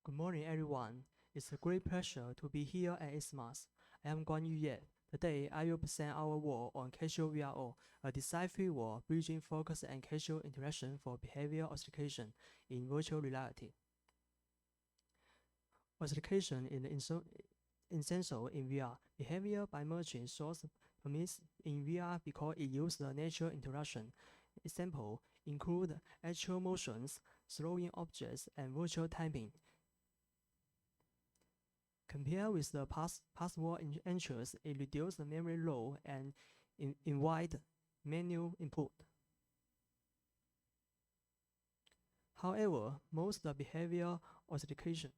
Good morning, everyone. It's a great pleasure to be here at ISMAR. I am Guan Yuye. Today, I will present our work on casual VRO, a design-free work bridging focus and casual interaction for behavior authentication in virtual reality. Authentication is essential in VR. Behavior by merging source permits in VR because it uses the natural interaction. Example include actual motions, throwing objects, and virtual typing. Compared with the password entries, it reduces the memory load and invite manual input. However, most behavior authentication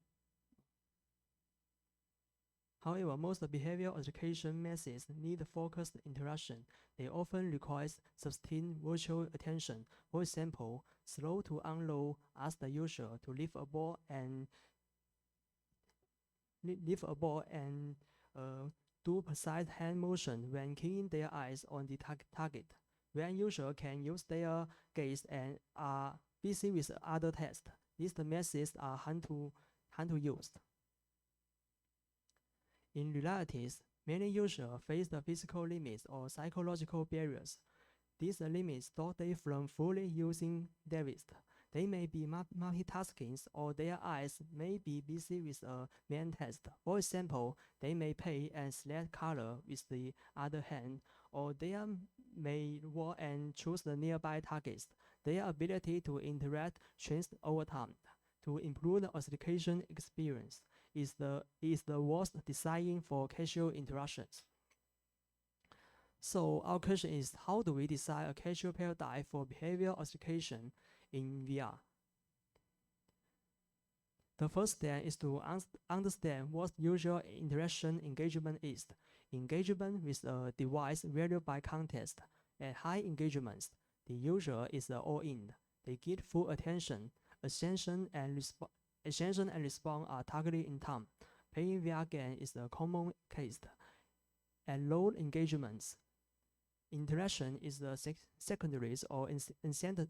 methods need focused interaction. They often require sustained virtual attention. For example, slow to unload, ask the user to lift a ball and do precise hand motion when keeping their eyes on the target. When users can use their gaze and are busy with other tasks, these methods are hard to use. In realities, many users face the physical limits or psychological barriers. These limits stop them from fully using device. They may be multitasking, or their eyes may be busy with a main task. For example, they may paint and select color with the other hand, or they may walk and choose the nearby targets. Their ability to interact changes over time. To improve the authentication experience is the worst design for casual interactions. So our question is, how do we design a casual paradigm for behavior authentication in VR? The first step is to understand what user interaction engagement is. Engagement with a device varies by context. At high engagements, the user is all in. They get full attention. Attention and response are targeted in time. Playing VR game is a common case. At low engagements, interaction is the secondaries or incidental.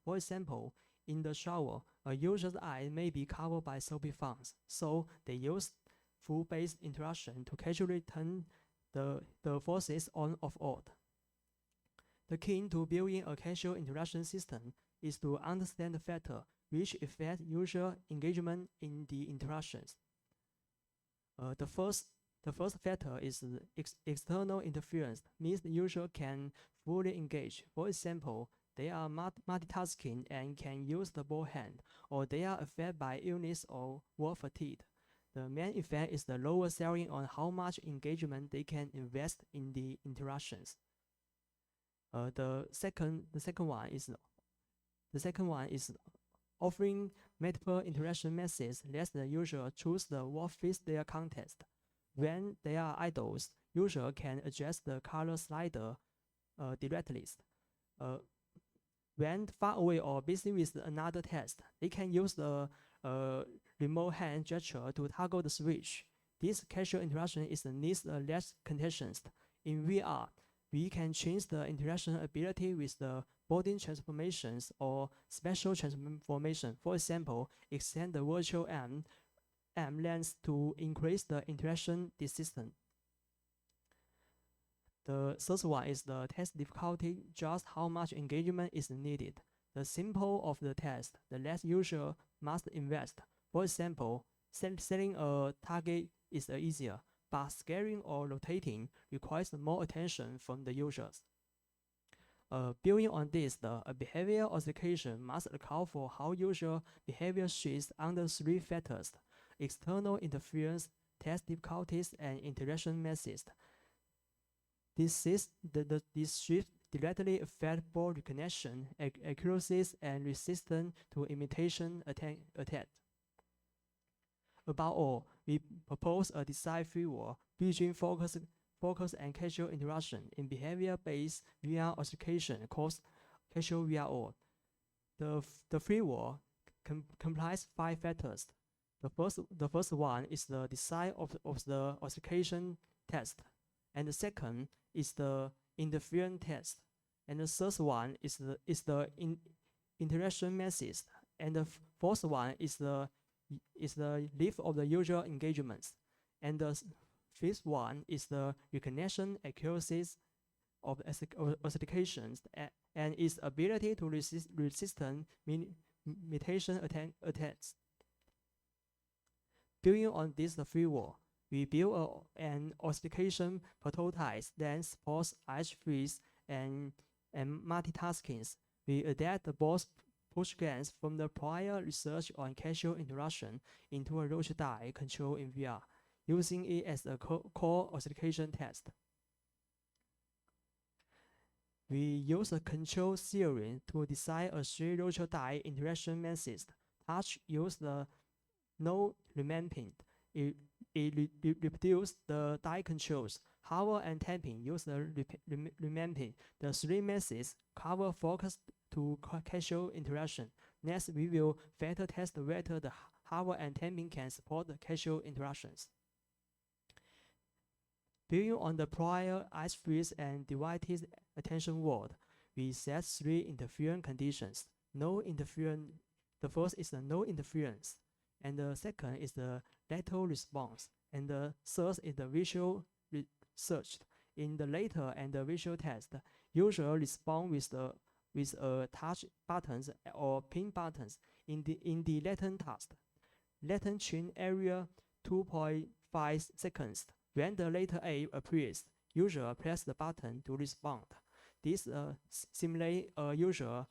For example, in the shower, a user's eye may be covered by soapy foams, so they use full-based interaction to casually turn the forces on or off. The key to building a casual interaction system is to understand the factor which affect user engagement in the interactions. The first factor is external interference, means the user can fully engage. For example, they are multitasking and can use the both hands, or they are affected by illness or work fatigue. The main effect is the lower ceiling on how much engagement they can invest in the interactions. The second one is offering multiple interaction methods lets the user choose what fits their context. When they are idle, user can adjust the color slider directly. When far away or busy with another task, they can use the remote hand gesture to toggle the switch. This casual interaction needs less conditions. In VR, we can change the interaction ability with the body transformations or special transformation. For example, extend the virtual arm length to increase the interaction distance. The third one is the test difficulty, just how much engagement is needed. The simpler of the test, the less user must invest. For example, setting a target is easier, but scaling or rotating requires more attention from the users. Building on this, a behavior authentication must account for how user behavior shifts under three factors: external interference, test difficulties, and interaction methods. This shift directly affect both recognition, accuracies, and resistance to imitation attack. Above all, we propose a design framework bridging focus and casual interaction in behavior-based VR authentication called casual VRO. The framework comprises 5 factors. The first one is the design of the authentication test, and the second is the interference test, and the third one is the interaction methods, and the fourth one is the list of the user engagements, and the fifth one is the recognition accuracies of authentications and its ability to resist mutation attacks. Building on this framework, we build an authentication prototype that supports hash-freeze and multitasking. We adapt both push-gains from the prior research on casual interaction into a roach die control in VR, using it as a core authentication test. We use a control theory to design a 3-roach die interaction message. Touch use the no remapping. It reduces the die controls. Hover and tapping use the remapping. The 3 messages cover focus to casual interaction. Next, we will further test whether the hover and tapping can support the casual interactions. Building on the prior ice freeze and divided attention word, we set 3 interference conditions. No interference. The first is the no interference, and the second is the lateral response, and the third is the visual search. In the later and the visual test, user respond with touch buttons or pin buttons. In the latent task, latent chain area 2.5 seconds. When the letter A appears, user press the button to respond. This simulates a user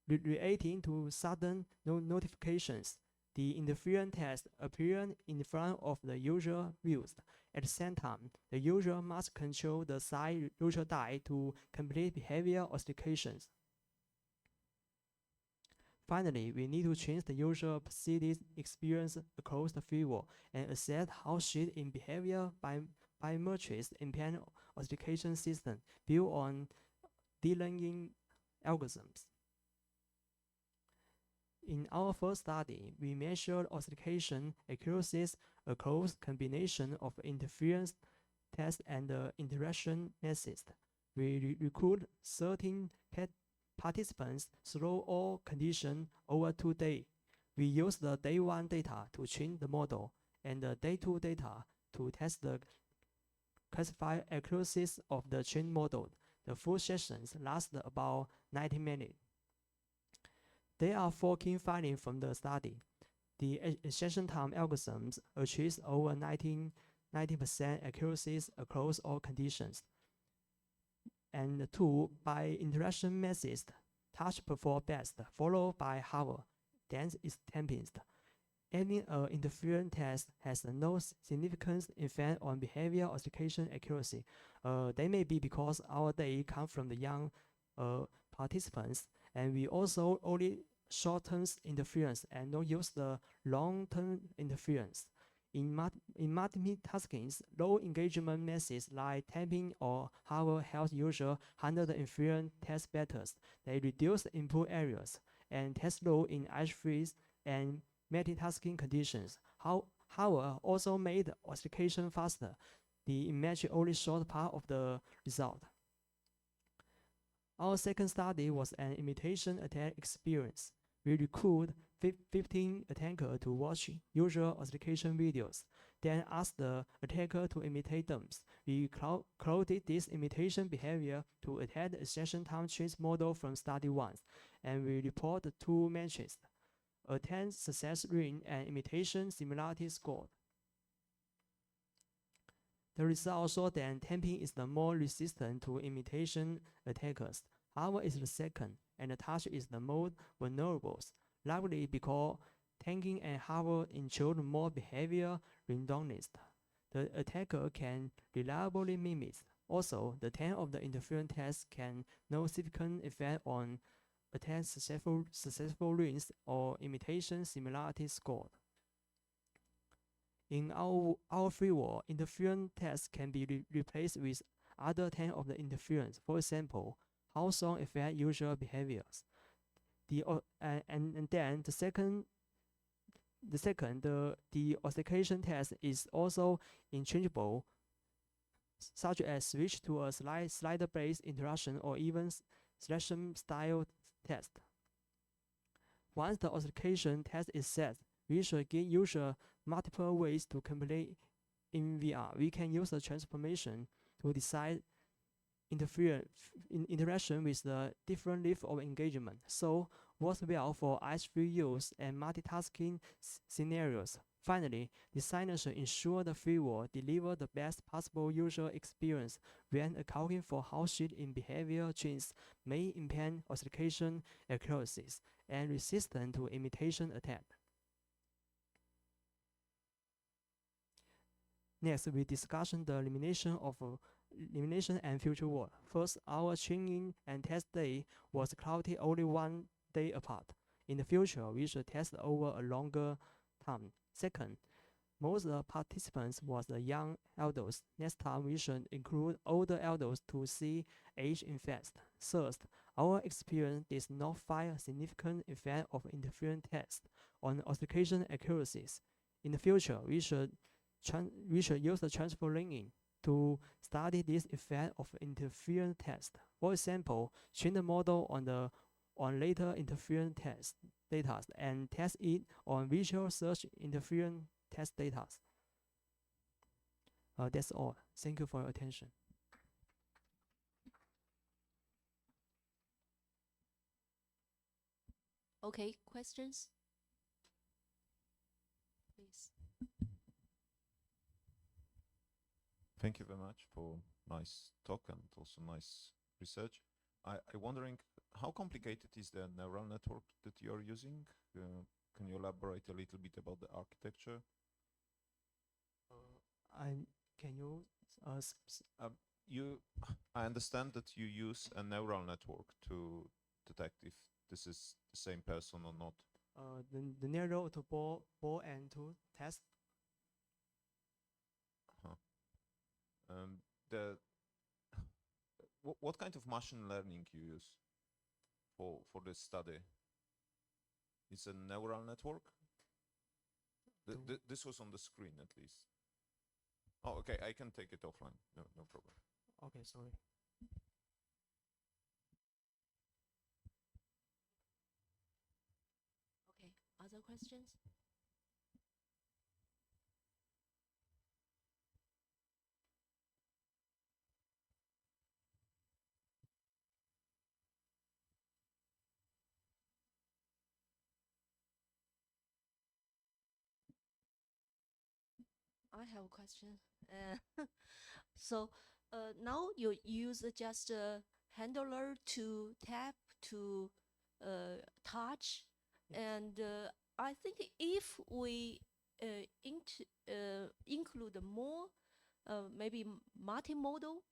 reacting to sudden notifications. The interference test appears in front of the user views. At the same time, the user must control the side roach die to complete behavior authentications. Finally, we need to change the user perceived experience across the framework and assess how shift in behavior by metrics impact authentication system built on deep learning algorithms. In our first study, we measured authentication accuracies across combination of interference test and interaction messages. We recruit 13 participants through all conditions over 2 days. We use the day 1 data to train the model and the day 2 data to test the classified accuracies of the trained model. The full sessions last about 90 minutes. There are 4 key findings from the study. The session time algorithms achieves over 90% accuracies across all conditions. And 2, by interaction message, touch perform best, followed by hover, then is tapping. Any interference test has no significant effect on behavior authentication accuracy. They may be because our data come from the young participants, and we also only short-term interference and don't use the long-term interference. In multitasking, low engagement messages like tapping or hover help user handle the interference test better. They reduce the input areas and test low in edge freeze and multitasking conditions. However, also made authentication faster. The image only showed part of the result. Our second study was an imitation attack experience. We recruit 15 attackers to watch user authentication videos, then asked the attacker to imitate them. We clouded this imitation behavior to attack the session time trace model from study 1, and we report the 2 metrics, attack success rate and imitation similarity score. The results show that tapping is the more resistant to imitation attackers. Hover is the second, and the touch is the most vulnerable, likely because tapping and hover ensure more behavior redundancy. The attacker can reliably mimic. Also, the time of the interference test can no significant effect on attack successful rates or imitation similarity score. In our framework, interference tests can be replaced with other type of the interference. For example, how song affect user behaviors. And then the authentication test is also interchangeable, such as switch to a slider-based interaction or even selection style test. Once the authentication test is set, we should give user multiple ways to complete in VR. We can use the transformation to decide interaction with the different level of engagement. So works well for eyes-free use and multitasking scenarios. Finally, designers should ensure the framework deliver the best possible user experience when accounting for how shift in behavior changes may impede authentication accuracies and resistant to imitation attack. Next, we discuss the elimination and future work. First, our training and test day was clouded only 1 day apart. In the future, we should test over a longer time. Second, most participants was the young adults. Next time, we should include older adults to see age effects. Third, our experience did not find a significant effect of interference tests on authentication accuracies. In the future, we should use the transfer learning to study this effect of interference test. For example, train the model on later interference test data and test it on visual search interference test data. That's all. Thank you for your attention. Okay, questions? Please. Thank you very much for nice talk and also nice research. I'm wondering how complicated is the neural network that you're using? Can you elaborate a little bit about the architecture? I understand that you use a neural network to detect if this is the same person or not. The neural to ball and to test. What kind of machine learning you use for this study? It's a neural network? This was on the screen at least. Oh, okay, I can take it offline. No problem. Okay, sorry. Okay, other questions? I have a question. So now you use just a handler to tap, to touch, and I think if we include more maybe multimodal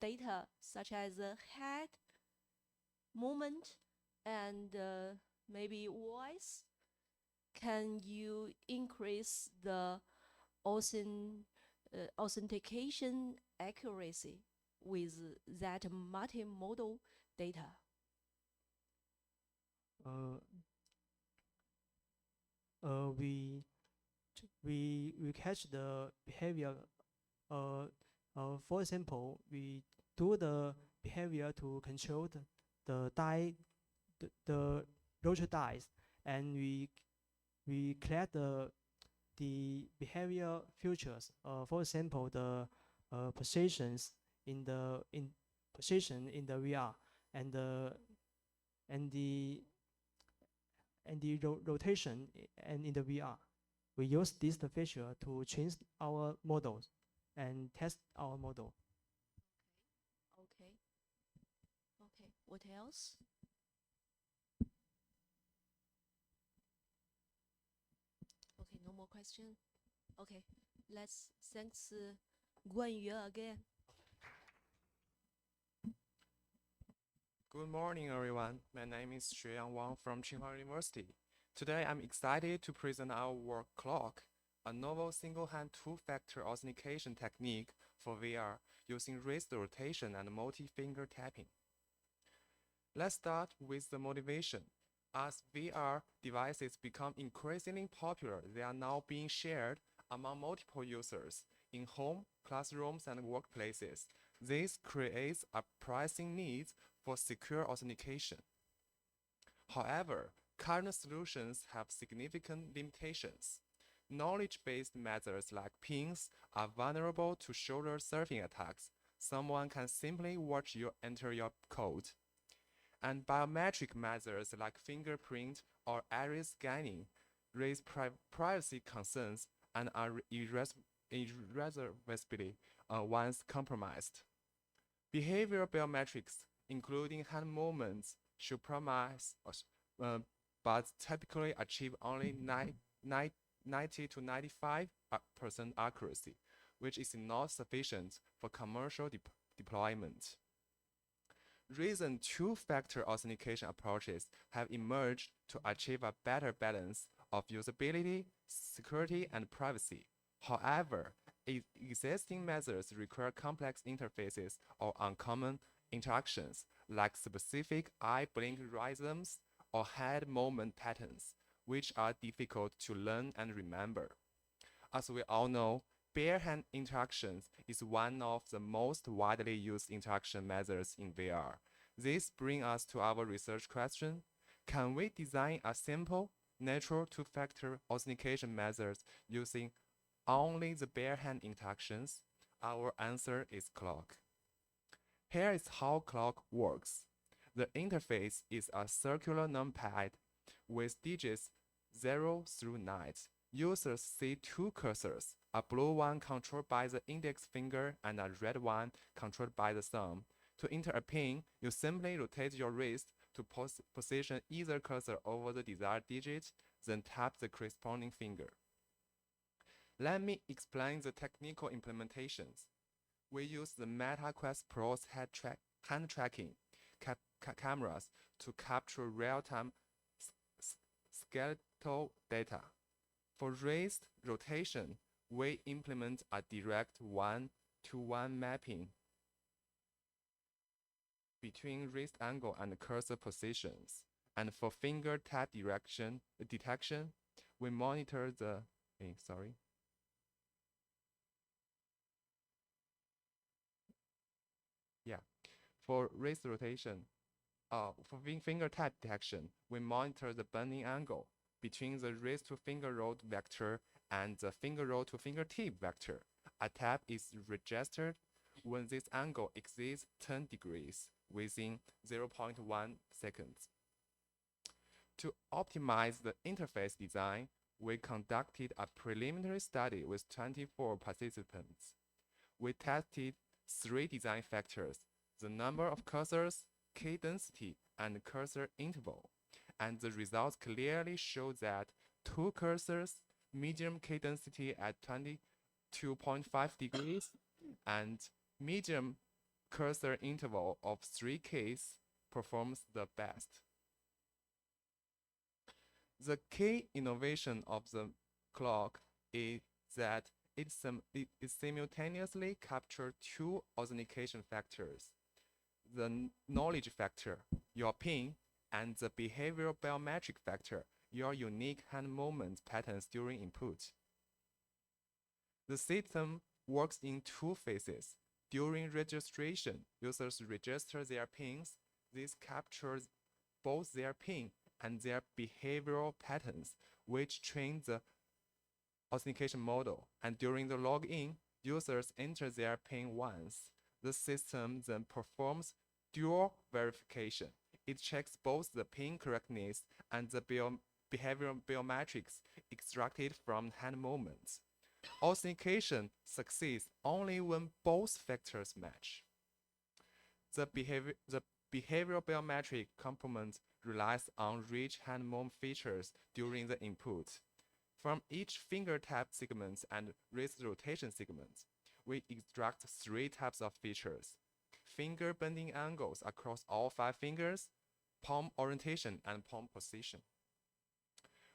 data such as head, movement, and maybe voice, can you increase the authentication accuracy with that multimodal data? We catch the behavior. For example, we do the behavior to control the die, the rotor dice, and we collect the behavior features. For example, the positions in the VR and the rotation and in the VR. We use this feature to change our models and test our model. Okay. What else? Okay, no more question. Okay, let's thanks Guanyu again. Good morning, everyone. My name is Xueyang Wang from Tsinghua University. Today, I'm excited to present our work Clock, a novel single-hand two-factor authentication technique for VR using wrist rotation and multi-finger tapping. Let's start with the motivation. As VR devices become increasingly popular, they are now being shared among multiple users in home, classrooms, and workplaces. This creates a pressing need for secure authentication. However, current solutions have significant limitations. Knowledge-based methods like pings are vulnerable to shoulder surfing attacks. Someone can simply watch you enter your code. And biometric methods like fingerprint or iris scanning raise privacy concerns and are irreversibly once compromised. Behavioral biometrics, including hand movements, should promise, but typically achieve only 90 to 95% accuracy, which is not sufficient for commercial deployment. Recent two-factor authentication approaches have emerged to achieve a better balance of usability, security, and privacy. However, existing methods require complex interfaces or uncommon interactions, like specific eye blink rhythms or head movement patterns, which are difficult to learn and remember. As we all know, bare hand interactions is one of the most widely used interaction methods in VR. This brings us to our research question. Can we design a simple, natural two-factor authentication method using only the bare hand interactions? Our answer is clock. Here is how clock works. The interface is a circular numpad with digits 0 through 9. Users see two cursors, a blue one controlled by the index finger and a red one controlled by the thumb. To enter a pin, you simply rotate your wrist to position either cursor over the desired digit, then tap the corresponding finger. Let me explain the technical implementations. We use the MetaQuest Pro's hand tracking cameras to capture real-time skeletal data. For wrist rotation, we implement a direct one-to-one mapping between wrist angle and cursor positions. And for finger tap detection, we monitor the, For wrist rotation, for finger tap detection, we monitor the bending angle between the wrist to finger roll vector and the finger roll to fingertip vector. A tap is registered when this angle exceeds 10 degrees within 0.1 seconds. To optimize the interface design, we conducted a preliminary study with 24 participants. We tested 3 design factors: the number of cursors, key density, and cursor interval. And the results clearly show that 2 cursors, medium key density at 22.5 degrees, and medium cursor interval of 3 keys performs the best. The key innovation of the clock is that it simultaneously captures 2 authentication factors: the knowledge factor, your pin, and the behavioral biometric factor, your unique hand movement patterns during input. The system works in 2 phases. During registration, users register their pins. This captures both their pin and their behavioral patterns, which train the authentication model. And during the login, users enter their PIN once. The system then performs dual verification. It checks both the PIN correctness and the behavioral biometrics extracted from hand movements. Authentication succeeds only when both factors match. The behavioral biometric component relies on rich hand movement features during the input. From each finger tap segment and wrist rotation segment, we extract 3 types of features: finger bending angles across all 5 fingers, palm orientation, and palm position.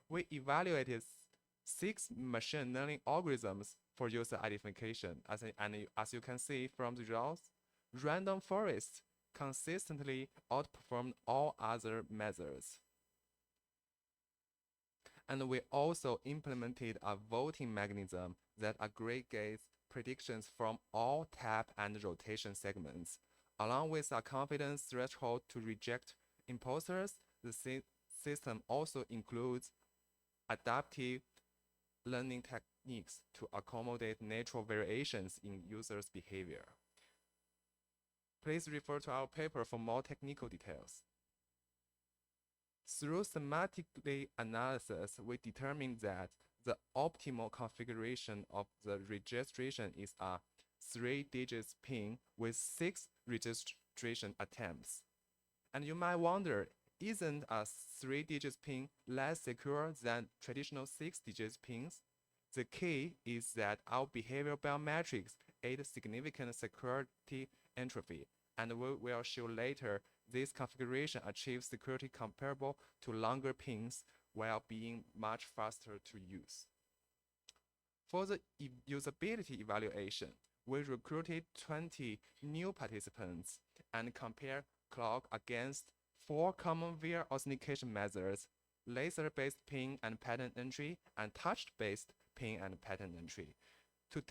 We evaluated 6 machine learning algorithms for user identification. As you can see from the results, random forest consistently outperformed all other methods. And we also implemented a voting mechanism that aggregates predictions from all tap and rotation segments. Along with a confidence threshold to reject imposters, the system also includes adaptive learning techniques to accommodate natural variations in users' behavior. Please refer to our paper for more technical details. Through semantically analysis, we determined that the optimal configuration of the registration is a 3-digit PIN with 6 registration attempts. And you might wonder, isn't a 3-digit PIN less secure than traditional 6-digit PINs? The key is that our behavioral biometrics aid significant security entropy, and we will show later this configuration achieves security comparable to longer pins while being much faster to use. For the usability evaluation, we recruited 20 new participants and compared clock against 4 common VR authentication methods: laser-based PIN and pattern entry, and touch-based PIN and pattern entry. To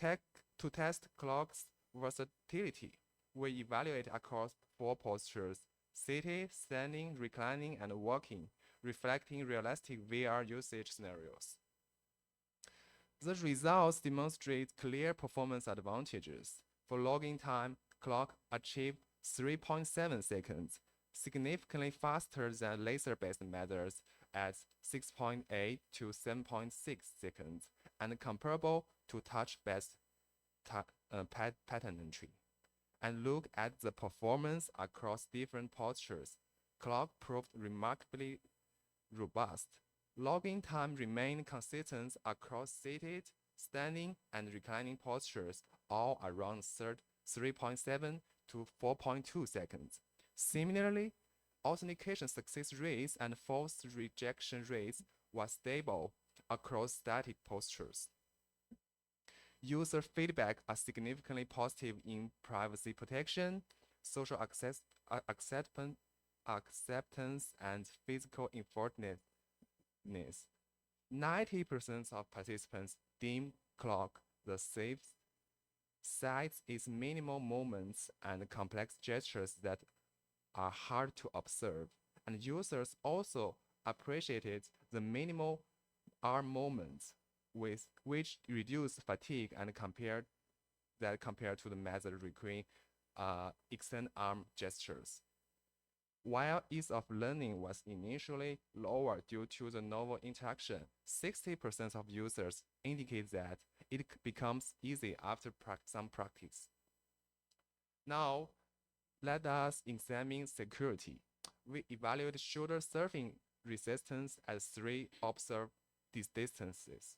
test clock's versatility, we evaluate across 4 postures: sitting, standing, reclining, and walking, reflecting realistic VR usage scenarios. The results demonstrate clear performance advantages. For login time, clock achieved 3.7 seconds, significantly faster than laser-based methods at 6.8 to 7.6 seconds, and comparable to touch-based pattern entry. And look at the performance across different postures. Clock proved remarkably robust. Login time remained consistent across seated, standing, and reclining postures, all around 3.7 to 4.2 seconds. Similarly, authentication success rates and false rejection rates were stable across static postures. User feedback are significantly positive in privacy protection, social acceptance, and physical effectiveness. 90% of participants deem clock the safe, cites its minimal movements and complex gestures that are hard to observe, and users also appreciated the minimal arm movements, with which reduce fatigue and compared to the method requiring extend arm gestures. While ease of learning was initially lower due to the novel interaction, 60% of users indicate that it becomes easy after some practice. Now, let us examine security. We evaluate shoulder surfing resistance at 3 observed distances.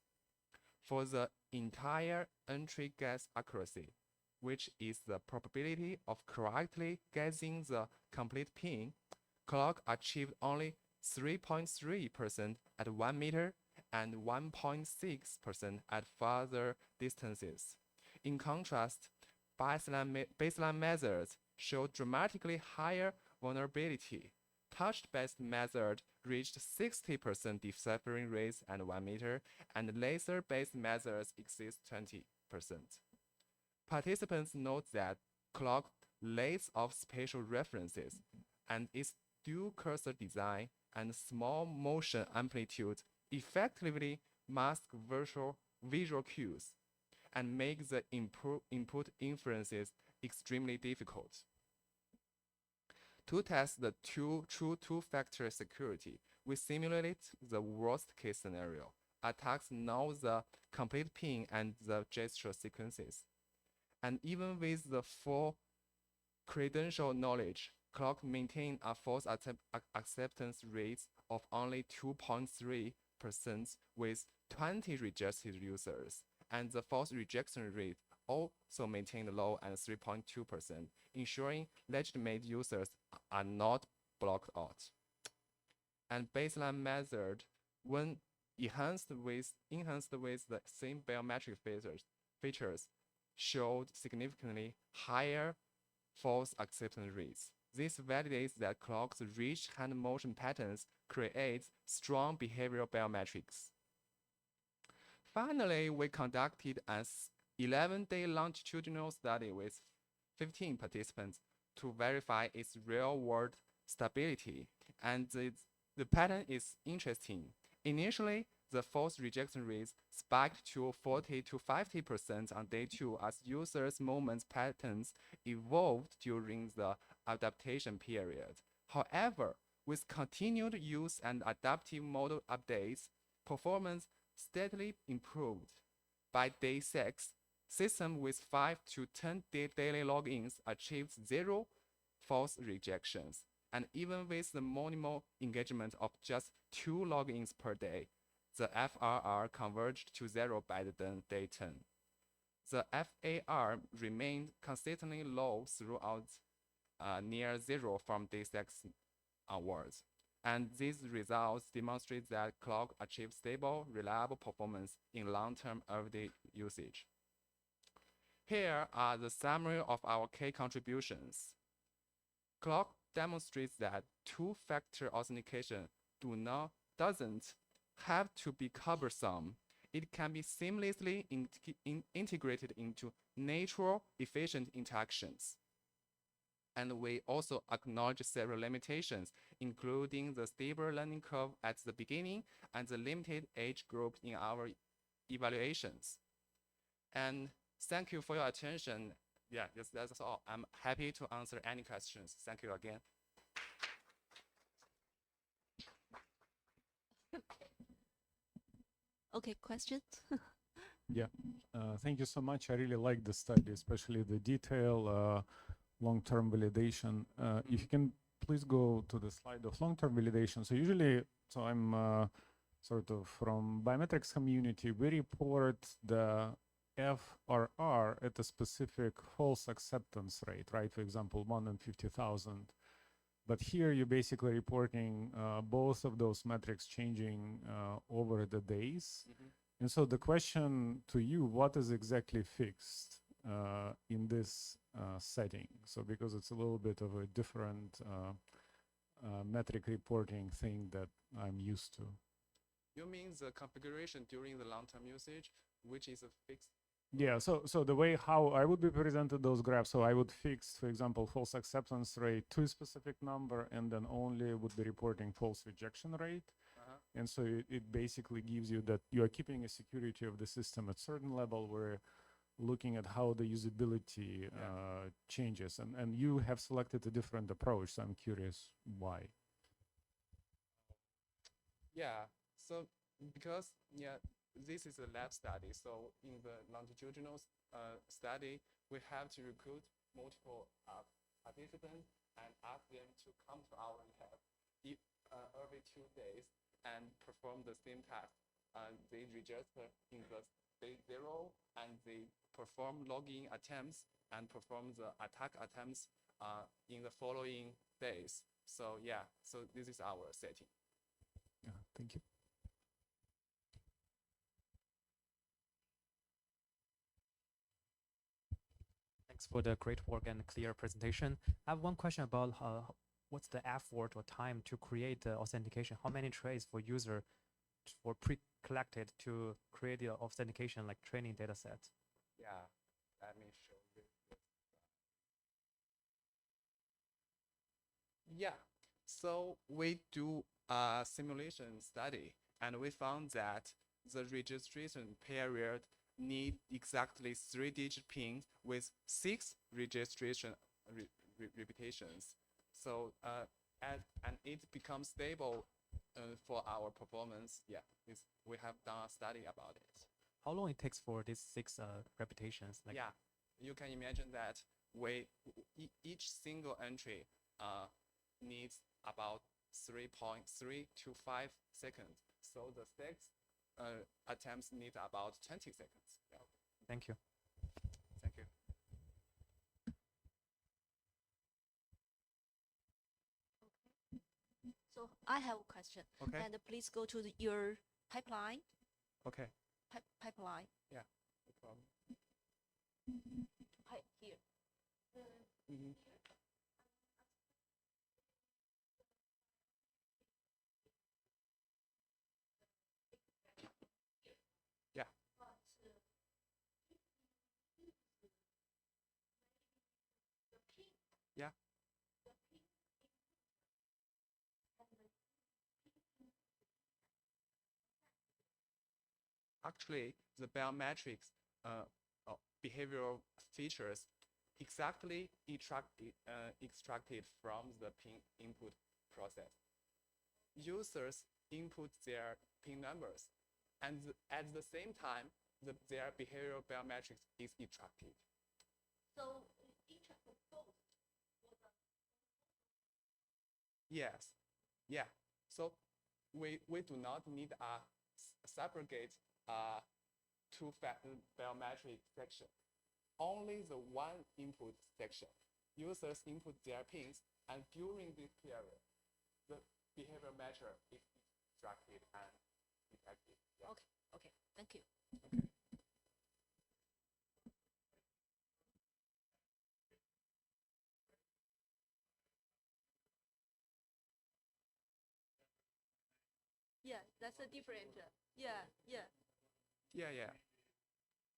For the entire entry guess accuracy, which is the probability of correctly guessing the complete PIN, clock achieved only 3.3% at 1 meter and 1.6% at farther distances. In contrast, baseline methods show dramatically higher vulnerability. Touch-based method reached 60% deciphering rates at 1 meter, and laser-based methods exceed 20%. Participants note that clock lays off spatial references, and its dual cursor design and small motion amplitude effectively mask visual cues and make the input inferences extremely difficult. To test the true two-factor security, we simulate the worst-case scenario. Attacks know the complete PIN and the gesture sequences. And even with the full credential knowledge, clock maintained a false acceptance rate of only 2.3% with 20 rejected users, and the false rejection rate also maintained low at 3.2%, ensuring legitimate users are not blocked out. And baseline method, when enhanced with the same biometric features, showed significantly higher false acceptance rates. This validates that clock's rich hand motion patterns create strong behavioral biometrics. Finally, we conducted an 11-day longitudinal study with 15 participants to verify its real-world stability, and The pattern is interesting. Initially, the false rejection rates spiked to 40 to 50% on day 2 as users' movement patterns evolved during the adaptation period. However, with continued use and adaptive model updates, performance steadily improved. By day 6, system with 5 to 10 daily logins achieved 0 false rejections. And even with the minimal engagement of just 2 logins per day, the FRR converged to 0 by the day 10. The FAR remained consistently low throughout, near 0 from day 6 onwards. And these results demonstrate that clock achieves stable, reliable performance in long-term everyday usage. Here are the summary of our key contributions. Clock demonstrates that two-factor authentication doesn't have to be cumbersome. It can be seamlessly integrated into natural, efficient interactions. And we also acknowledge several limitations, including the stable learning curve at the beginning and the limited age group in our evaluations. And thank you for your attention. Yeah, that's all. I'm happy to answer any questions. Thank you again. Okay, questions? Yeah, thank you so much. I really like the study, especially the detail, long-term validation. If you can please go to the slide of long-term validation. So usually, I'm sort of from biometrics community, we report the FRR at a specific false acceptance rate, right? For example, 1 in 50,000. But here you're basically reporting both of those metrics changing over the days. And so the question to you, what is exactly fixed in this setting? So because it's a little bit of a different metric reporting thing that I'm used to. You mean the configuration during the long-term usage, which is a fixed? Yeah, so the way how I would be presented those graphs, so I would fix, for example, false acceptance rate to a specific number, and then only would be reporting false rejection rate. And so it basically gives you that you are keeping a security of the system at certain level. We're looking at how the usability changes, and you have selected a different approach, so I'm curious why. Yeah, so because, this is a lab study. So in the longitudinal study, we have to recruit multiple participants and ask them to come to our lab every 2 days and perform the same task. They register in the day 0 and they perform login attempts and perform the attack attempts in the following days. So so this is our setting. Yeah, thank you. Thanks for the great work and clear presentation. I have one question about what's the effort or time to create the authentication? How many traces for user for pre-collected to create the authentication like training data set? Yeah, let me show you. Yeah, so we do a simulation study and we found that the registration period need exactly 3-digit pin with 6 registration repetitions. So and it becomes stable for our performance. Yeah, we have done a study about it. How long it takes for these 6 repetitions? Like yeah, you can imagine that each single entry needs about 3.3 to 5 seconds. So the 6 attempts need about 20 seconds. Yeah. Thank you. Thank you. So I have a question. Okay. And please go to your pipeline. Okay. Pipeline. Yeah. No problem. Here. Yeah. Yeah. actually the biometrics behavioral features exactly extracted from the PIN input process. Users input their PIN numbers, and at the same time, their behavioral biometrics is extracted. So each of the posts was a Yes, yeah. So we do not need a separate two-factor biometric section. Only the one input section. Users input their pins, and during this period, the behavior measure is extracted and detected. Yeah. Okay, okay, thank you. Okay. Yeah, that's a different. Yeah, yeah. Yeah, yeah.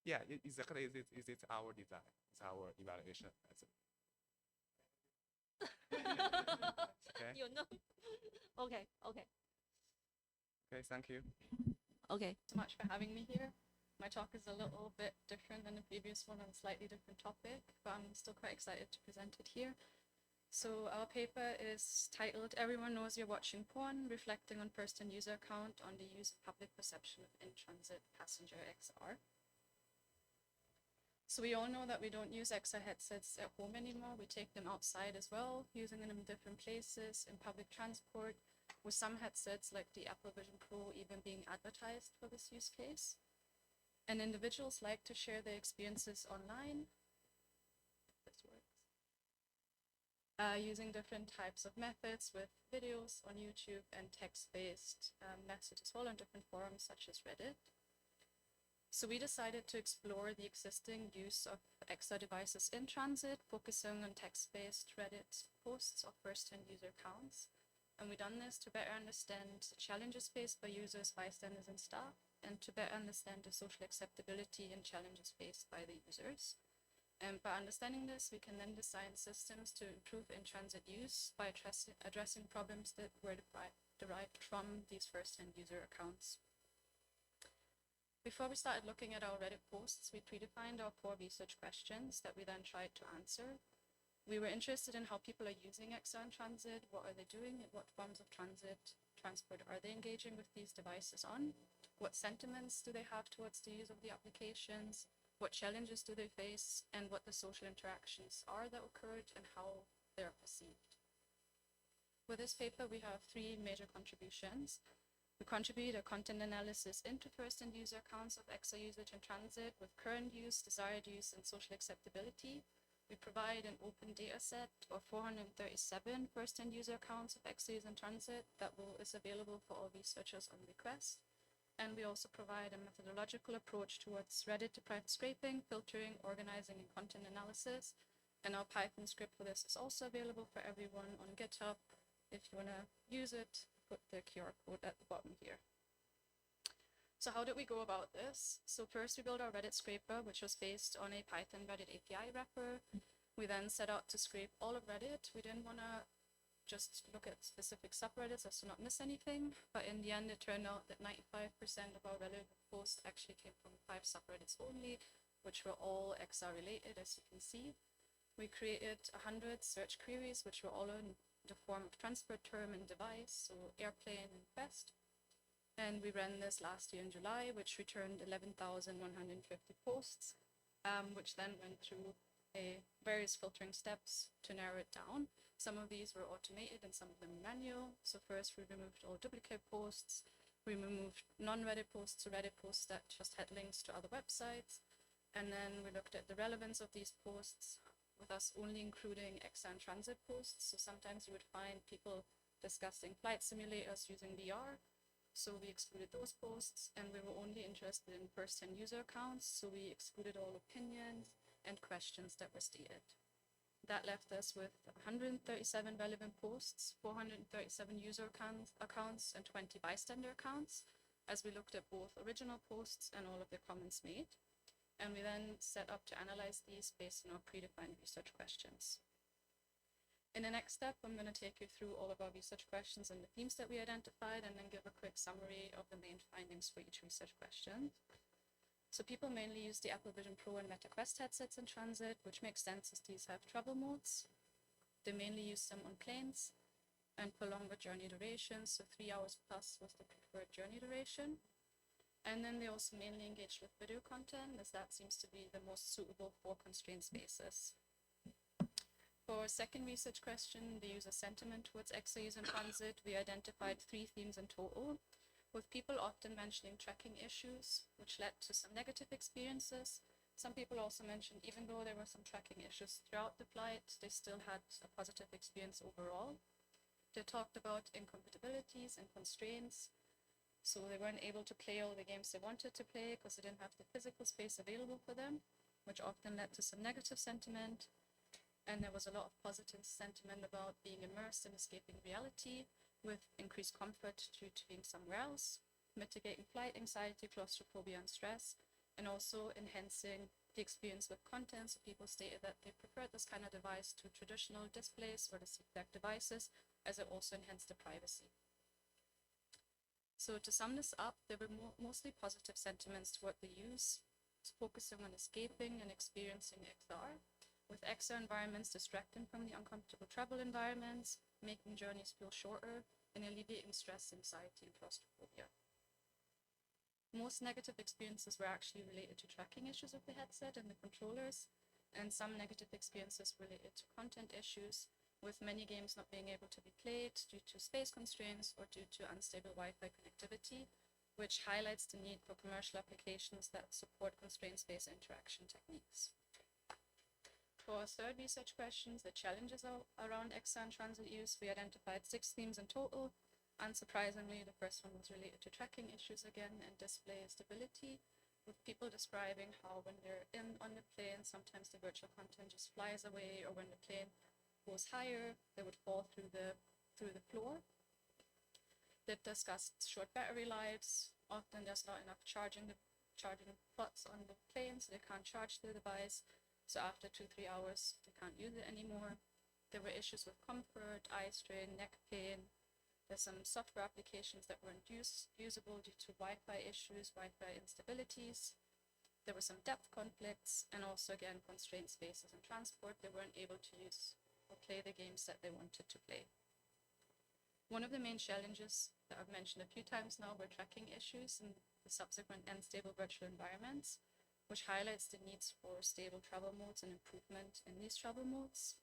Yeah, exactly. It's our design. It's our evaluation method. Okay. You know. Okay, okay, Okay, thank you. okay. So much for having me here. My talk is a little bit different than the previous one on a slightly different topic, but I'm still quite excited to present it here. So our paper is titled Everyone Knows You're Watching Porn, Reflecting on First-Hand User Account on the Use of Public Perception of In-Transit Passenger XR. So we all know that we don't use XR headsets at home anymore. We take them outside as well, using them in different places, in public transport, with some headsets like the Apple Vision Pro even being advertised for this use case. And individuals like to share their experiences online, if this works, using different types of methods with videos on YouTube and text-based methods as well on different forums such as Reddit. So we decided to explore the existing use of XR devices in transit, focusing on text-based Reddit posts of first-hand user accounts. And we've done this to better understand the challenges faced by users, bystanders, and staff, and to better understand the social acceptability and challenges faced by the users. And by understanding this, we can then design systems to improve in-transit use by addressing problems that were derived from these first-hand user accounts. Before we started looking at our Reddit posts, we predefined our 4 research questions that we then tried to answer. We were interested in how people are using XR in transit, what are they doing, what forms of transport are they engaging with these devices on, what sentiments do they have towards the use of the applications, what challenges do they face, and what the social interactions are that occurred and how they're perceived. With this paper, we have 3 major contributions. We contribute a content analysis into first-hand user accounts of XR usage in transit with current use, desired use, and social acceptability. We provide an open data set of 437 first-hand user accounts of XR in transit that is available for all researchers on request. And we also provide a methodological approach towards Reddit to private scraping, filtering, organizing, and content analysis. And our Python script for this is also available for everyone on GitHub. If you want to use it, put the QR code at the bottom here. So how did we go about this? So first we built our Reddit scraper, which was based on a Python Reddit API wrapper. We then set out to scrape all of Reddit. We didn't want to just look at specific subreddits as to not miss anything, but in the end it turned out that 95% of our relevant posts actually came from 5 subreddits only, which were all XR related, as you can see. We created 100 search queries, which were all in the form of transport term and device, so airplane and best. And we ran this last year in July, which returned 11,150 posts, which then went through various filtering steps to narrow it down. Some of these were automated and some of them manual. So first we removed all duplicate posts. We removed non-Reddit posts to Reddit posts that just had links to other websites. And then we looked at the relevance of these posts with us only including XR and transit posts. So sometimes you would find people discussing flight simulators using VR. So we excluded those posts, and we were only interested in first-hand user accounts. So we excluded all opinions and questions that were stated. That left us with 137 relevant posts, 437 user accounts, and 20 bystander accounts, as we looked at both original posts and all of the comments made. And we then set up to analyze these based on our predefined research questions. In the next step, I'm going to take you through all of our research questions and the themes that we identified, and then give a quick summary of the main findings for each research question. So people mainly use the Apple Vision Pro and Meta Quest headsets in transit, which makes sense as these have travel modes. They mainly use them on planes and for longer journey durations, so 3 hours plus was the preferred journey duration. And then they also mainly engage with video content, as that seems to be the most suitable for constrained spaces. For second research question, the user sentiment towards XRUs in transit, we identified 3 themes in total, with people often mentioning tracking issues, which led to some negative experiences. Some people also mentioned even though there were some tracking issues throughout the flight, they still had a positive experience overall. They talked about incompatibilities and constraints, so they weren't able to play all the games they wanted to play because they didn't have the physical space available for them, which often led to some negative sentiment. And there was a lot of positive sentiment about being immersed in escaping reality with increased comfort due to being somewhere else, mitigating flight anxiety, claustrophobia, and stress, and also enhancing the experience with content. So people stated that they preferred this kind of device to traditional displays or the seatback devices, as it also enhanced the privacy. So to sum this up, there were mostly positive sentiments toward the use, focusing on escaping and experiencing XR, with XR environments distracting from the uncomfortable travel environments, making journeys feel shorter, and alleviating stress, anxiety, and claustrophobia. Most negative experiences were actually related to tracking issues of the headset and the controllers, and some negative experiences related to content issues, with many games not being able to be played due to space constraints or due to unstable Wi-Fi connectivity, which highlights the need for commercial applications that support constrained space interaction techniques. For third research questions, the challenges around XR and transit use, we identified 6 themes in total. Unsurprisingly, the first one was related to tracking issues again and display stability, with people describing how when they're on the plane, sometimes the virtual content just flies away, or when the plane goes higher, they would fall through the floor. They've discussed short battery lives. Often there's not enough charging slots on the plane, so they can't charge the device. So after 2-3 hours, they can't use it anymore. There were issues with comfort, eye strain, neck pain. There's some software applications that weren't usable due to Wi-Fi issues, Wi-Fi instabilities. There were some depth conflicts, and also again, constrained spaces and transport. They weren't able to use or play the games that they wanted to play. One of the main challenges that I've mentioned a few times now were tracking issues and the subsequent unstable virtual environments, which highlights the needs for stable travel modes and improvement in these travel modes.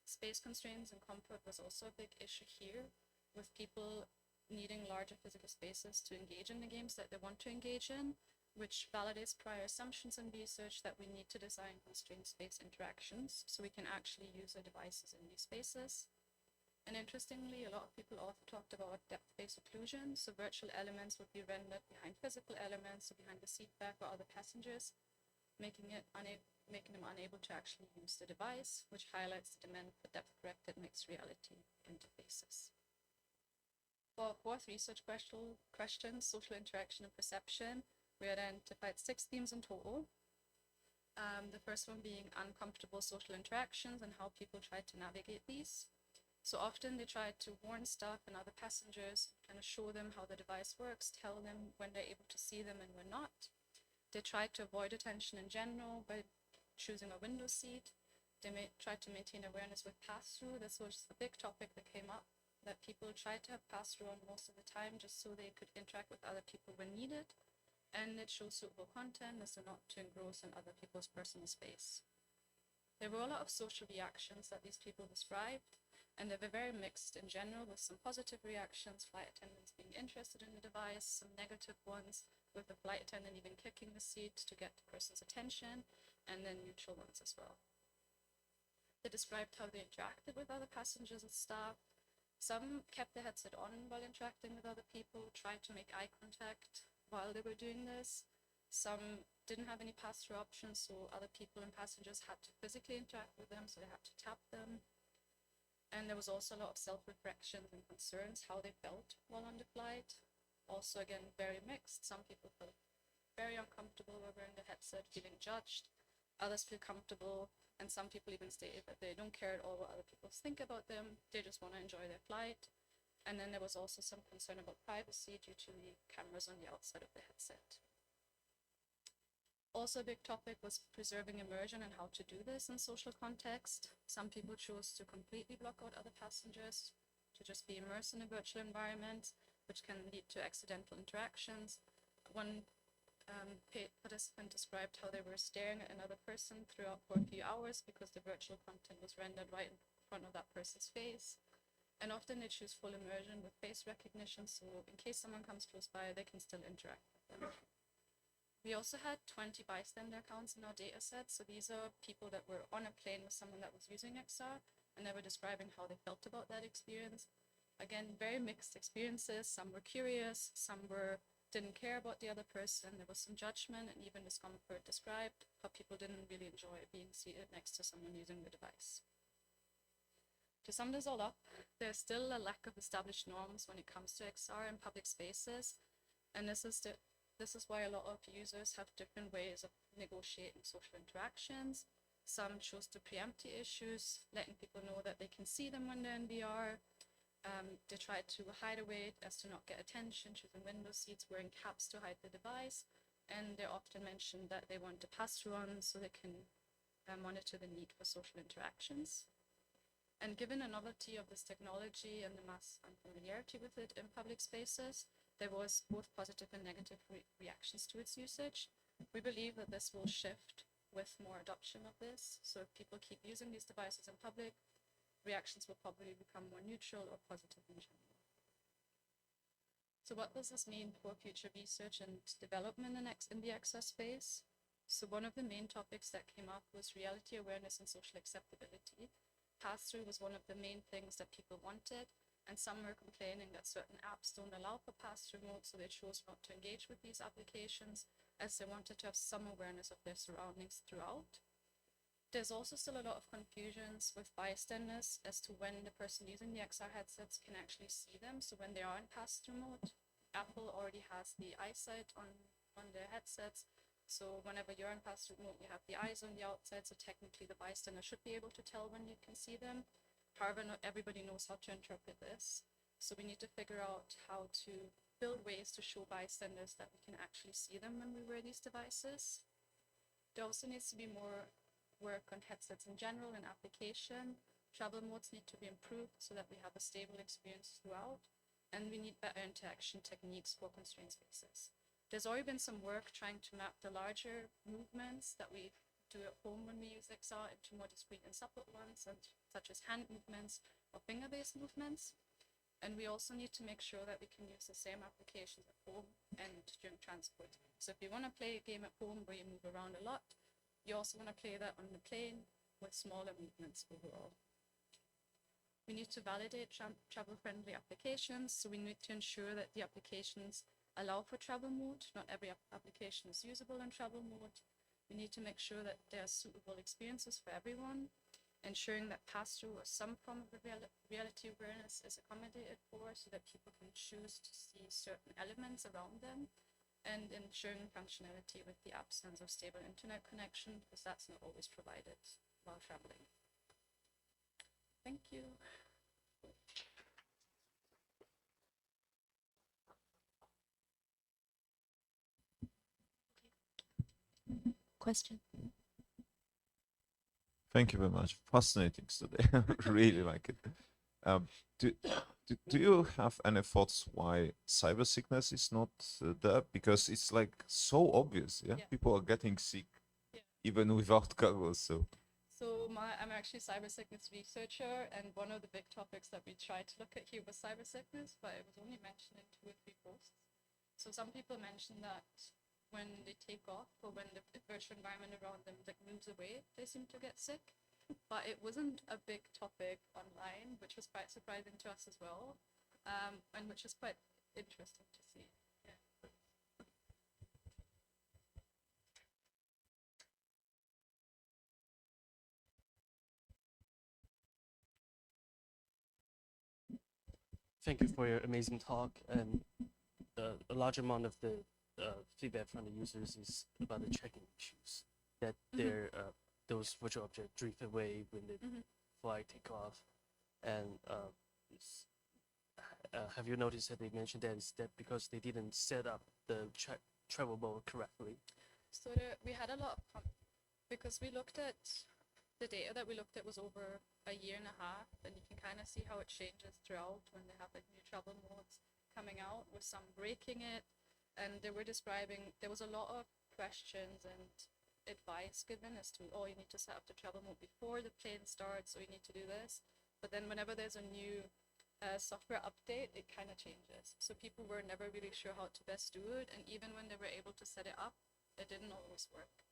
Space constraints and comfort was also a big issue here, with people needing larger physical spaces to engage in the games that they want to engage in, which validates prior assumptions in research that we need to design constrained space interactions so we can actually use our devices in these spaces. And interestingly, a lot of people also talked about depth-based occlusion, so virtual elements would be rendered behind physical elements, so behind the seat back or other passengers, making them unable to actually use the device, which highlights the demand for depth-corrected mixed reality interfaces. For our fourth research question, social interaction and perception, we identified 6 themes in total. The first one being uncomfortable social interactions and how people try to navigate these. So often they try to warn staff and other passengers, kind of show them how the device works, tell them when they're able to see them and when not. They try to avoid attention in general by choosing a window seat. They may try to maintain awareness with pass-through. This was a big topic that came up, that people tried to have pass-through on most of the time just so they could interact with other people when needed. And it shows suitable content as to not to engross in other people's personal space. There were a lot of social reactions that these people described, and they were very mixed in general, with some positive reactions, flight attendants being interested in the device, some negative ones, with the flight attendant even kicking the seat to get the person's attention, and then neutral ones as well. They described how they interacted with other passengers and staff. Some kept their headset on while interacting with other people, trying to make eye contact while they were doing this. Some didn't have any pass-through options, so other people and passengers had to physically interact with them, so they had to tap them. And there was also a lot of self-reflections and concerns, how they felt while on the flight. Also, again, very mixed. Some people felt very uncomfortable while wearing the headset, feeling judged. Others feel comfortable And some people even stated that they don't care at all what other people think about them. They just want to enjoy their flight. And then there was also some concern about privacy due to the cameras on the outside of the headset. Also, a big topic was preserving immersion and how to do this in social context. Some people chose to completely block out other passengers, to just be immersed in a virtual environment, which can lead to accidental interactions. One participant described how they were staring at another person throughout for a few hours because the virtual content was rendered right in front of that person's face. And often they choose full immersion with face recognition, so in case someone comes close by, they can still interact with them. We also had 20 bystander accounts in our data set. So these are people that were on a plane with someone that was using XR, and they were describing how they felt about that experience. Again, very mixed experiences. Some were curious, some didn't care about the other person. There was some judgment and even discomfort described, how people didn't really enjoy being seated next to someone using the device. To sum this all up, there's still a lack of established norms when it comes to XR in public spaces, and this is why a lot of users have different ways of negotiating social interactions. Some choose to preempt the issues, letting people know that they can see them when they're in VR. They try to hide away as to not get attention, choosing window seats, wearing caps to hide the device. And they often mention that they want a pass-through on so they can monitor the need for social interactions. And given the novelty of this technology and the mass unfamiliarity with it in public spaces, there was both positive and negative reactions to its usage. We believe that this will shift with more adoption of this. So if people keep using these devices in public, reactions will probably become more neutral or positive in general. So what does this mean for future research and development in the XR space? So one of the main topics that came up was reality awareness and social acceptability. Pass-through was one of the main things that people wanted, and some were complaining that certain apps don't allow for pass-through mode, so they chose not to engage with these applications as they wanted to have some awareness of their surroundings throughout. There's also still a lot of confusions with bystanders as to when the person using the XR headsets can actually see them. So when they are in pass-through mode, Apple already has the eyesight on their headsets. So whenever you're in pass-through mode, you have the eyes on the outside. So technically the bystander should be able to tell when you can see them. However, not everybody knows how to interpret this. So we need to figure out how to build ways to show bystanders that we can actually see them when we wear these devices. There also needs to be more work on headsets in general and application. Travel modes need to be improved so that we have a stable experience throughout, and we need better interaction techniques for constrained spaces. There's already been some work trying to map the larger movements that we do at home when we use XR into more discrete and subtle ones, such as hand movements or finger-based movements. And we also need to make sure that we can use the same applications at home and during transport. So if you want to play a game at home where you move around a lot, you also want to play that on the plane with smaller movements overall. We need to validate travel-friendly applications, so we need to ensure that the applications allow for travel mode. Not every application is usable in travel mode. We need to make sure that there are suitable experiences for everyone, ensuring that pass-through or some form of reality awareness is accommodated for so that people can choose to see certain elements around them, and ensuring functionality with the absence of stable internet connection, because that's not always provided while traveling. Thank you. Question? Thank you very much. Fascinating today. Really like it. Do you have any thoughts why cyber sickness is not there? Because it's like so obvious, yeah? People are getting sick even without goggles, so. So I'm actually a cyber sickness researcher, and one of the big topics that we tried to look at here was cyber sickness, but it was only mentioned in 2 or 3 posts. So some people mention that when they take off or when the virtual environment around them like moves away, they seem to get sick. But it wasn't a big topic online, which was quite surprising to us as well, and which is quite interesting to see. Yeah. Thank you for your amazing talk. And a large amount of the feedback from the users is about the checking issues, that their those virtual objects drift away when they fly, take off. And have you noticed that they mentioned that is that because they didn't set up the travel mode correctly? So we had a lot of because we looked at the data that we looked at was over a year and a half, and you can kind of see how it changes throughout when they have like new travel modes coming out with some breaking it. And they were describing there was a lot of questions and advice given as to, oh, you need to set up the travel mode before the plane starts, so you need to do this. But then whenever there's a new software update, it kind of changes. So people were never really sure how to best do it, and even when they were able to set it up, it didn't always work.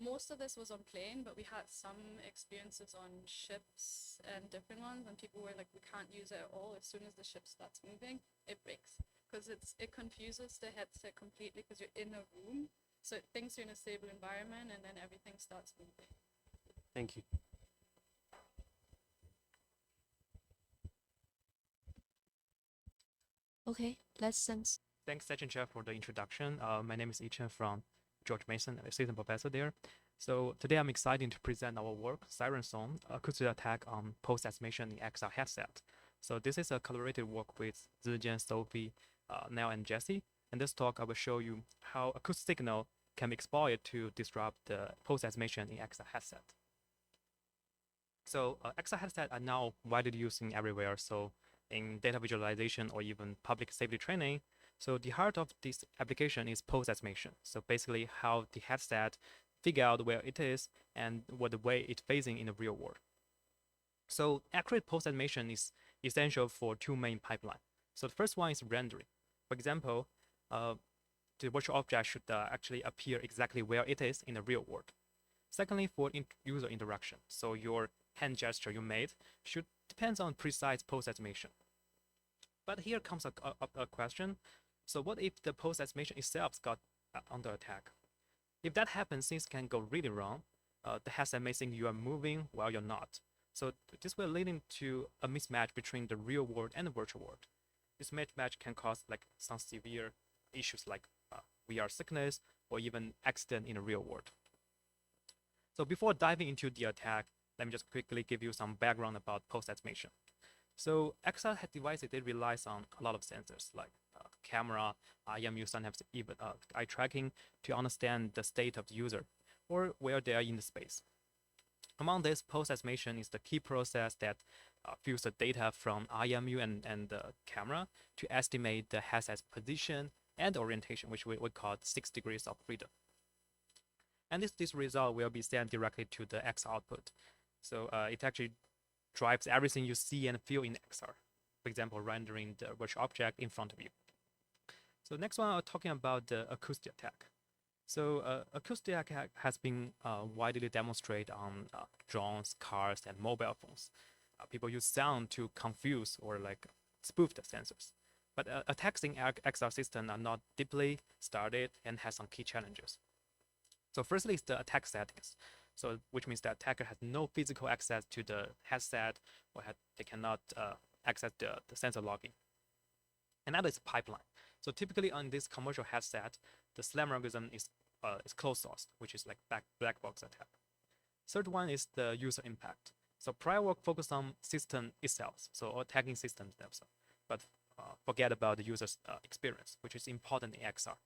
Most of this was on plane, but we had some experiences on ships and different ones, and people were like, we can't use it at all. As soon as the ship starts moving, it breaks, because it confuses the headset completely, because you're in a room, so it thinks you're in a stable environment, and then everything starts moving. Thank you. Okay, let's thanks. Thanks, Sachin Chair, for the introduction. My name is Yichen from George Mason, an assistant professor there. So today I'm excited to present our work, Siren Song, acoustic attack on post-estimation in XR headset. So this is a collaborative work with Zijian, Sophie, Nell, and Jesse. In this talk, I will show you how acoustic signal can be exploited to disrupt the post-estimation in XR headset. So XR headsets are now widely used everywhere. So in data visualization or even public safety training. So the heart of this application is post-estimation. So basically how the headset figure out where it is and what the way it's facing in the real world. So accurate post-estimation is essential for two main pipelines. So the first one is rendering. For example, the virtual object should actually appear exactly where it is in the real world. Secondly, for user interaction. So your hand gesture you made should depend on precise post-estimation. But here comes a question. So what if the post-estimation itself got under attack? If that happens, things can go really wrong. The headset may think you are moving while you're not. So this will lead into a mismatch between the real world and the virtual world. This mismatch can cause like some severe issues like VR sickness or even accident in the real world. So before diving into the attack, let me just quickly give you some background about post-estimation. So XR devices, they rely on a lot of sensors like camera, IMU, sometimes even eye tracking to understand the state of the user or where they are in the space. Among this, post-estimation is the key process that fuse the data from IMU and the camera to estimate the headset's position and orientation, which we call 6 degrees of freedom. And this result will be sent directly to the XR output. So it actually drives everything you see and feel in XR. For example, rendering the virtual object in front of you. So next one, I'm talking about the acoustic attack. So acoustic attack has been widely demonstrated on drones, cars, and mobile phones. People use sound to confuse or like spoof the sensors. But attacks in XR systems are not deeply studied and has some key challenges. So firstly is the attack settings. So which means the attacker has no physical access to the headset or they cannot access the sensor logging. Another is pipeline. So typically on this commercial headset, the SLAM algorithm is closed source, which is like black box attack. Third one is the user impact. So prior work focused on system itself, so attacking systems themselves, but forget about the user's experience, which is important in XR.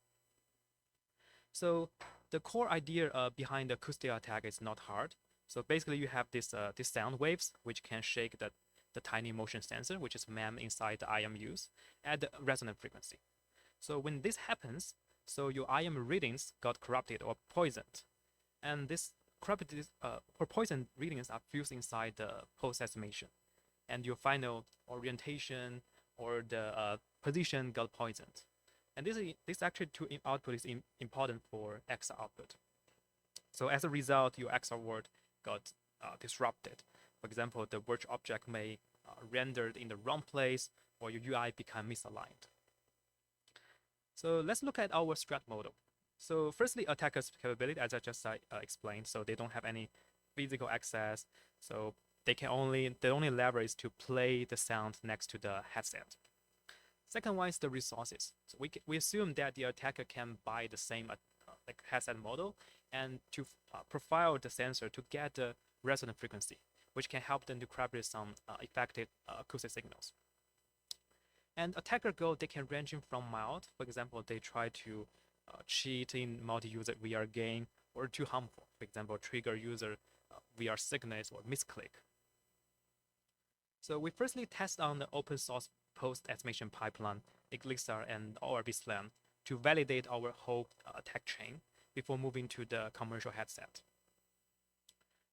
So the core idea behind the acoustic attack is not hard. So basically you have this sound waves, which can shake the tiny motion sensor, which is MEM inside the IMUs at the resonant frequency. So when this happens, so your IM readings got corrupted or poisoned. And this corrupted or poisoned readings are fused inside the post-estimation. And your final orientation or the position got poisoned. And this actually two output is important for XR output. So as a result, your XR world got disrupted. For example, the virtual object may rendered in the wrong place or your UI become misaligned. So let's look at our threat model. So firstly, attackers' capability, as I just explained, so they don't have any physical access. So the only lever is to play the sound next to the headset. Second one is the resources. So we assume that the attacker can buy the same like headset model and to profile the sensor to get the resonant frequency, which can help them to calibrate some effective acoustic signals. And attacker goal, they can range from mild, for example, they try to cheat in multi-user VR game, or too harmful, for example, trigger user VR signals or misclick. So we firstly test on the open source post-estimation pipeline, Elixir and ORB Slam, to validate our whole attack chain before moving to the commercial headset.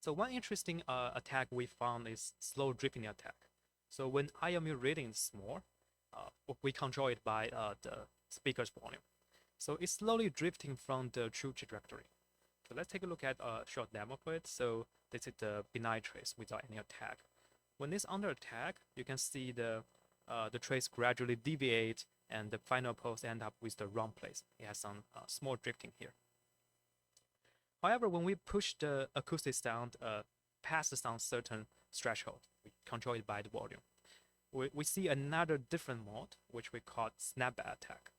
So one interesting attack we found is slow drifting attack. So when IMU reading is small, we control it by the speaker's volume. So it's slowly drifting from the true trajectory. So let's take a look at a short demo for it. So this is the benign trace without any attack. When it's under attack, you can see the trace gradually deviate and the final pose end up with the wrong place. It has some small drifting here. However, when we push the acoustic sound past some certain threshold, we control it by the volume. We see another different mode, which we call snapback attack.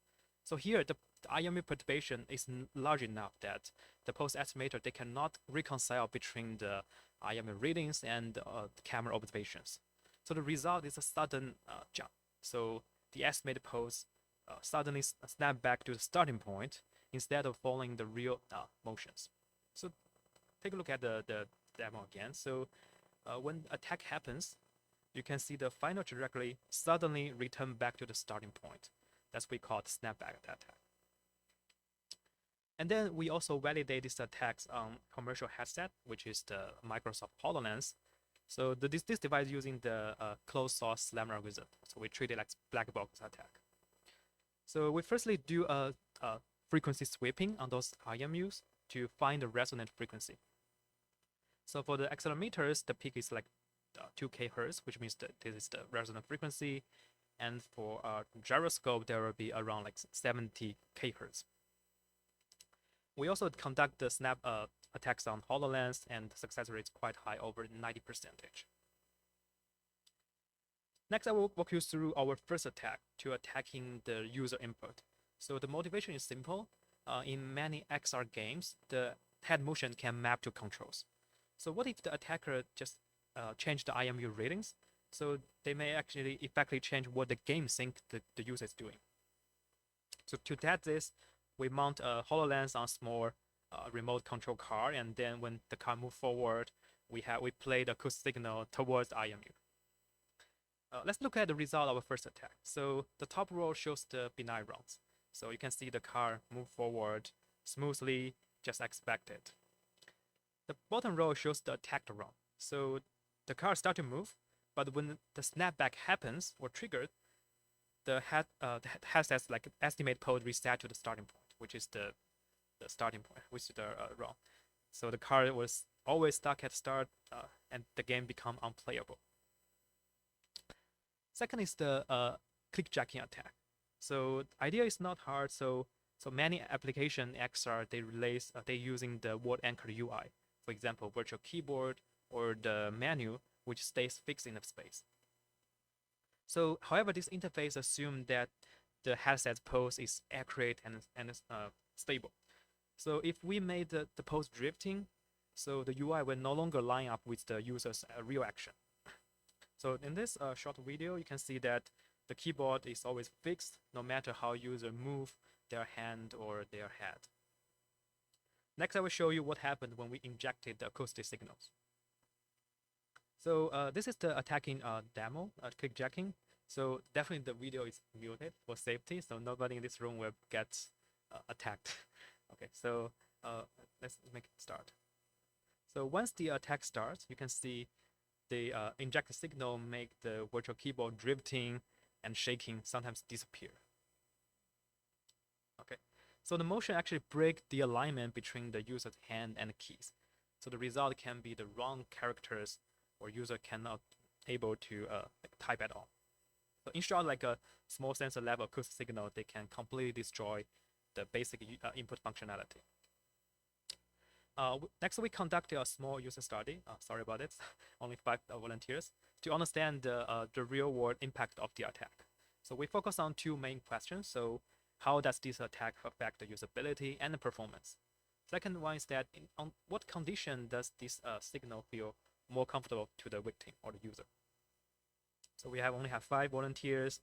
So here, the IMU perturbation is large enough that the pose estimator, they cannot reconcile between the IMU readings and the camera observations. So the result is a sudden jump. So the estimated pose suddenly snap back to the starting point instead of following the real motions. So take a look at the demo again. So when attack happens, you can see the final trajectory suddenly return back to the starting point. That's what we call the snapback attack. And then we also validate these attacks on commercial headset, which is the Microsoft HoloLens. So this device using the closed source SLAM algorithm. So we treat it like black box attack. So we firstly do a frequency sweeping on those IMUs to find the resonant frequency. So for the accelerometers, the peak is like 2K hertz, which means that this is the resonant frequency. And for gyroscope, there will be around like 70K hertz. We also conduct the snap attacks on HoloLens, and the success rate is quite high, over 90%. Next, I will walk you through our first attack to attacking the user input. So the motivation is simple. In many XR games, the head motion can map to controls. So what if the attacker just change the IMU ratings? So they may actually effectively change what the game thinks the user is doing. So to test this, we mount a HoloLens on small remote control car, and then when the car moves forward, we play the acoustic signal towards IMU. Let's look at the result of our first attack. So the top row shows the benign rounds. So you can see the car move forward smoothly, just expected. The bottom row shows the attacked round. So the car starts to move, but when the snapback happens or triggered, the headset's like estimate pose reset to the starting point, which is the starting point, which is the round. So the car was always stuck at start, and the game become unplayable. Second is the clickjacking attack. So the idea is not hard. So many application XR they using the word anchored UI. For example, virtual keyboard or the menu, which stays fixed in the space. So, however, this interface assumes that the headset pose is accurate and stable. So if we made the pose drifting, so the UI will no longer line up with the user's real action. So in this short video, you can see that the keyboard is always fixed, no matter how user move their hand or their head. Next, I will show you what happened when we injected the acoustic signals. So this is the attacking demo, clickjacking. So definitely the video is muted for safety, so nobody in this room will get attacked. Okay, so let's make it start. So once the attack starts, you can see the injected signal make the virtual keyboard drifting and shaking, sometimes disappear. Okay, so the motion actually break the alignment between the user's hand and the keys. So the result can be the wrong characters, or user cannot able to type at all. So in short, like a small sensor level acoustic signal, they can completely destroy the basic input functionality. Next, we conducted a small user study. Sorry about it, only 5 volunteers, to understand the real world impact of the attack. So we focus on 2 main questions. So how does this attack affect the usability and the performance? Second one is that on what condition does this signal feel more comfortable to the victim or the user? So we only have 5 volunteers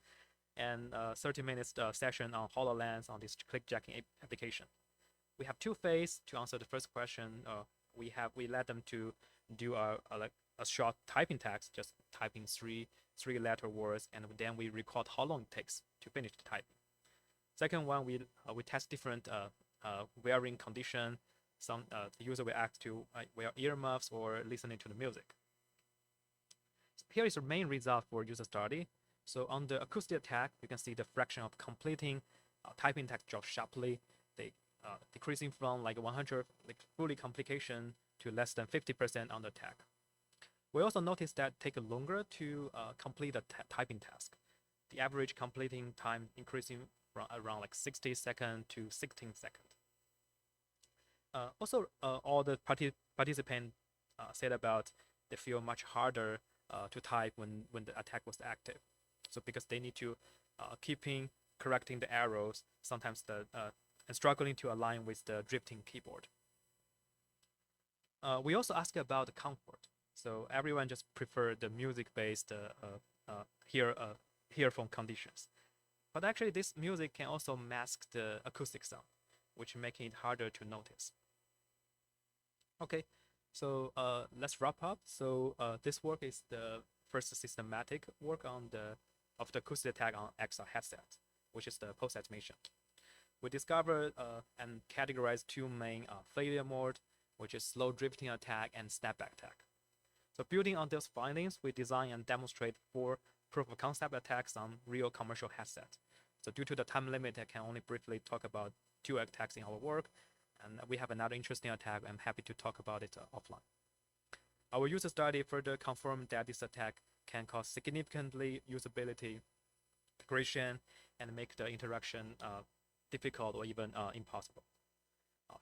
and 30 minutes session on HoloLens on this clickjacking application. We have 2 phases to answer the first question. We let them to do a short typing task, just typing three letter words, and then we record how long it takes to finish the typing. Second one, we test different wearing condition. Some the user will ask to wear earmuffs or listening to the music. So here is the main result for user study. So on the acoustic attack, you can see the fraction of completing typing text drops sharply. They decreasing from like 100 like fully complication to less than 50% on the attack. We also noticed that take longer to complete a typing task. The average completing time increasing from around like 60 seconds to 16 seconds. Also, all the participants said about they feel much harder to type when the attack was active. So because they need to keeping correcting the arrows, sometimes and struggling to align with the drifting keyboard. We also asked about the comfort. So everyone just preferred the music-based earphone conditions. But actually, this music can also mask the acoustic sound, which making it harder to notice. Okay, so let's wrap up. So this work is the first systematic work of the acoustic attack on XR headset, which is the post-estimation. We discovered and categorized 2 main failure mode, which is slow drifting attack and snapback attack. So building on those findings, we design and demonstrate 4 proof of concept attacks on real commercial headsets. So due to the time limit, I can only briefly talk about 2 attacks in our work, and we have another interesting attack. I'm happy to talk about it offline. Our user study further confirmed that this attack can cause significantly usability degradation and make the interaction difficult or even impossible.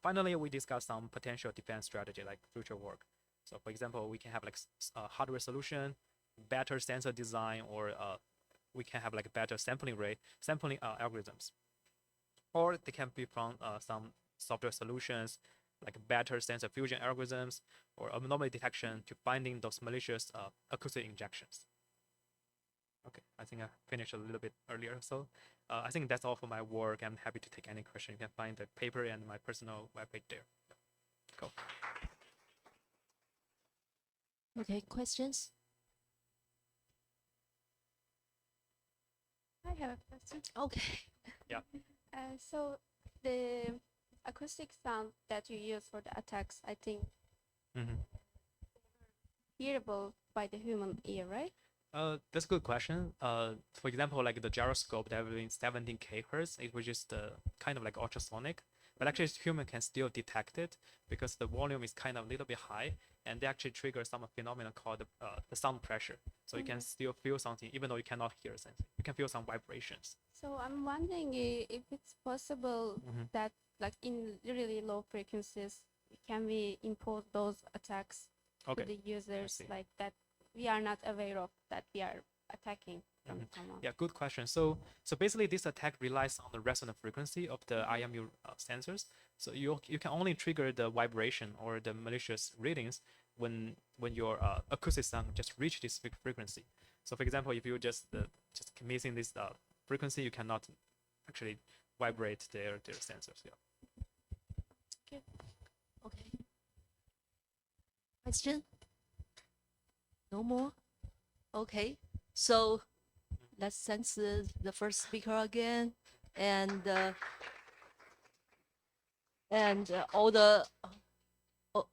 Finally, we discussed some potential defense strategy like future work. So for example, we can have like a hardware solution, better sensor design, or we can have like better sampling algorithms. Or they can be from some software solutions like better sensor fusion algorithms or anomaly detection to finding those malicious acoustic injections. Okay, I think I finished a little bit earlier. So I think that's all for my work. I'm happy to take any question. You can find the paper and my personal webpage there. Go. Okay, questions? I have a question. Okay. Yeah. So the acoustic sound that you use for the attacks, I think, hearable by the human ear, right? That's a good question. For example, like the gyroscope that having 17 kHz, it was just kind of like ultrasonic, but actually human can still detect it because the volume is kind of a little bit high, and they actually trigger some phenomenon called the sound pressure. So you can still feel something even though you cannot hear something. You can feel some vibrations. So I'm wondering if it's possible that, like in really low frequencies, can we impose those attacks to the users like that we are not aware of that we are attacking from someone? Yeah, good question. So basically, this attack relies on the resonant frequency of the IMU sensors. So you can only trigger the vibration or the malicious readings when your acoustic sound just reach this frequency. So for example, if you just missing this frequency, you cannot actually vibrate their sensors. Yeah. Okay. Okay. Question? No more? Okay. So let's thank the first speaker again, and all the.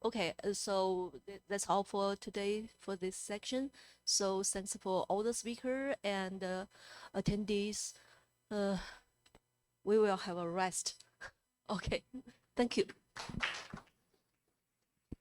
Okay, so that's all for today for this section. So thanks for all the speaker and attendees. We will have a rest. Okay, thank you.